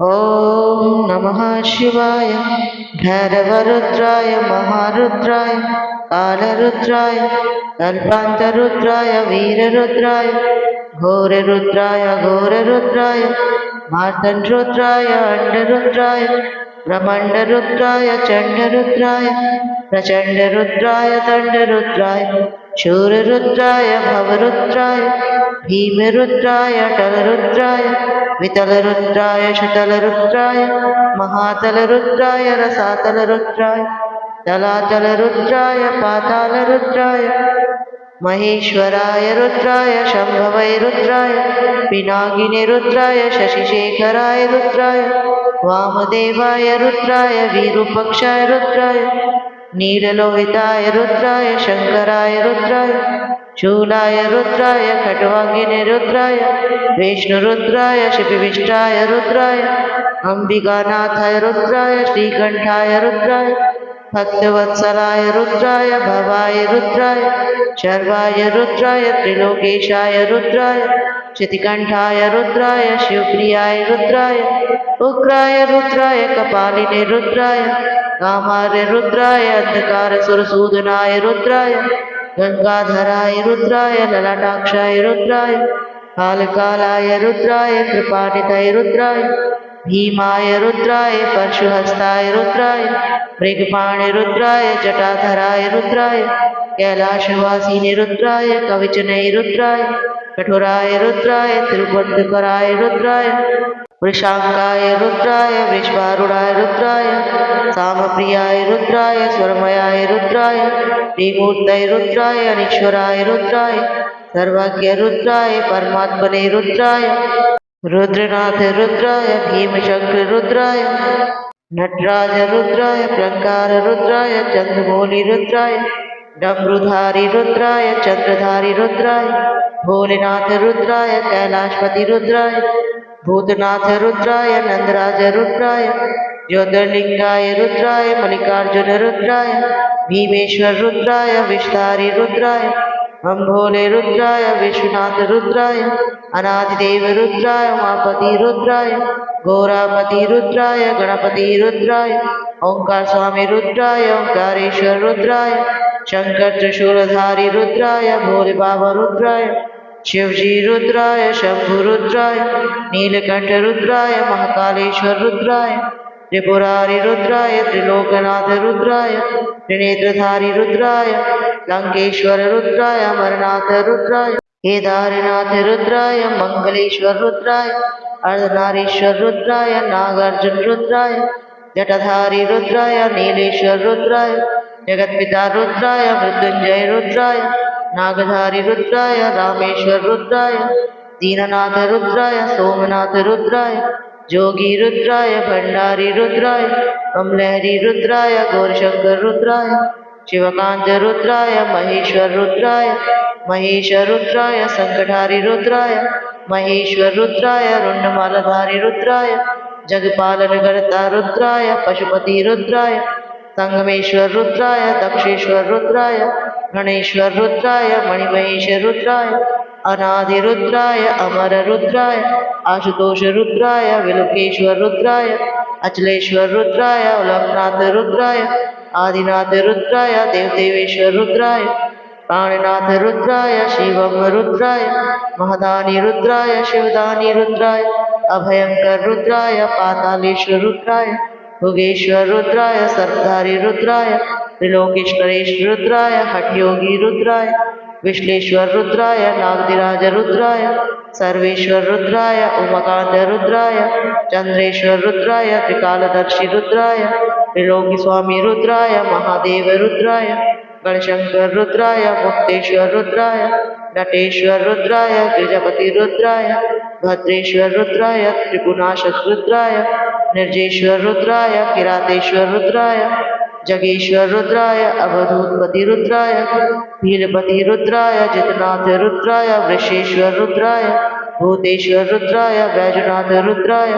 ॐ नमः शिवाय भैरवरुद्राय महारुद्राय कालरुद्राय कल्पान्तरुद्राय वीररुद्राय घोररुद्राय मार्तण्डरुद्राय अण्डरुद्राय ब्रह्मण्डरुद्राय चण्डरुद्राय प्रचण्डरुद्राय दण्डरुद्राय शूररुद्राय भवरुद्राय भीमरुद्राय टलरुद्राय वितलरुद्राय शतलरुद्राय महातलरुद्राय रसातलरुद्राय तलातलरुद्राय पातालरुद्राय महेश्वराय रुद्राय शम्भवे रुद्राय पिनाकिने रुद्राय शशिशेखराय रुद्राय वामदेवाय रुद्राय विरूपाक्षाय रुद्राय नीललोहिताय रुद्राय शंकराय रुद्राय शूलाय रुद्राय खट्वांगिने रुद्राय विष्णुरुद्राय शिपिविष्टाय रुद्राय अंबिकानाथाय रुद्राय श्रीकंठाय रुद्राय भक्तवत्सलाय रुद्राय भवाय रुद्राय शर्वाय रुद्राय त्रिलोकेशाय रुद्राय चितिकंठाय रुद्राय शिवप्रियाय रुद्राय उग्राय रुद्राय कपालिने रुद्राय कामार्य रुद्राय अंधकार सुरसूदनाय रुद्राय गंगाधराय रुद्राय ललाटाक्षाय रुद्राय कालकालाय रुद्राय कृपानिधये रुद्राय भीमाय रुद्राय परशुहस्ताय रुद्राय मृगपाणे रुद्राय जटाधराय रुद्राय कैलाशवासिने रुद्राय कवचने रुद्राय कठोराय रुद्राय तिरुपतिकराय रुद्राय वृषांकाय रुद्राय वृषभारूढ़ाय रुद्राय सामप्रियाय रुद्राय स्वरमयाय रुद्राय त्रिमूर्तये रुद्राय अनीश्वराय रुद्राय सर्वज्ञ रुद्राय परमात्मने रुद्राय रुद्रनाथ रुद्राय भीमशंकर रुद्राय नटराज रुद्राय प्रंकार रुद्राय चंद्रमौलि रुद्राय डमरुधारी रुद्राय चंद्रधारी रुद्राय भोलेनाथ रुद्राय कैलाशपति रुद्राय भूतनाथ रुद्राय नंदराज रुद्राय ज्योतिर्लिंगाय रुद्राय मल्लिकार्जुन रुद्राय भीमेश्वर रुद्राय विषधारी रुद्राय अम्भोले रुद्राय विश्वनाथ रुद्राय अनादिदेव रुद्राय उमापति रुद्राय घोरापति रुद्राय गणपति रुद्राय ओंकार स्वामी रुद्राय ओंकारेश्वर रुद्राय शंकर त्रिशूलधारी रुद्राय भोले बाबा रुद्राय शिवजी रुद्राय शंभु रुद्राय नीलकंठ रुद्राय महाकालेश्वर रुद्राय त्रिपुरारी रुद्राय त्रिलोकनाथ रुद्राय त्रिनेत्रधारी रुद्राय लंकेश्वर रुद्राय अमरनाथ रुद्राय केदारनाथ रुद्राय मंगलेश्वर रुद्राय अर्धनारीश्वर रुद्राय नागार्जुन रुद्राय जटाधारी रुद्राय नीलेश्वर रुद्राय जगत्पिता रुद्राय मृत्युंजय रुद्राय नागधारी रुद्राय रामेश्वर रुद्राय दीननाथ रुद्राय सोमनाथ रुद्राय जोगी रुद्राय भंडारी रुद्राय अमलहरी रुद्राय गौरशंकर रुद्राय शिवकांत रुद्राय महेश्वर रुद्राय महेश रुद्राय संकटारी रुद्राय महेश्वर रुद्राय रुंडमालाधारी रुद्राय जगपालनकर्ता रुद्राय पशुपति रुद्राय संगमेश्वर रुद्राय दक्षेश्वर रुद्राय गणेश्वर रुद्राय मणिमहेश रुद्राय अनादि रुद्राय अमर रुद्राय आशुतोष रुद्राय विलोकेश्वर रुद्राय अचलेश्वर रुद्राय उलकनाथ रुद्राय आदिनाथ रुद्राय देवदेवेश्वर रुद्राय प्राणनाथ रुद्राय शिवम रुद्राय महदानी रुद्राय शिवदानी रुद्राय अभयंकर रुद्राय पातालेश्वर रुद्राय भुगेश्वर रुद्राय सर्पधारी रुद्राय त्रिलोकेश्वरेश रुद्राय हठयोगी रुद्राय विश्लेश्वर रुद्राय नागदिराज रुद्राय सर्वेश्वर रुद्राय उमाकांत रुद्राय चंद्रेश्वर रुद्राय त्रिकालदर्शी रुद्राय त्रिलोकी स्वामी रुद्राय महादेव रुद्राय गणशंकर रुद्राय मुक्तेश्वर रुद्राय नटेश्वर रुद्राय गिरिजापति रुद्राय भद्रेश्वर रुद्राय त्रिपुनाशक रुद्राय निर्जेश्वर रुद्राय किरातेश्वर रुद्राय जगेश्वर रुद्राय अवधूतपति रुद्राय भीलपति रुद्राय जितनाथ रुद्राय वृषेश्वर रुद्राय भूतेश्वर रुद्राय बैजनाथ रुद्राय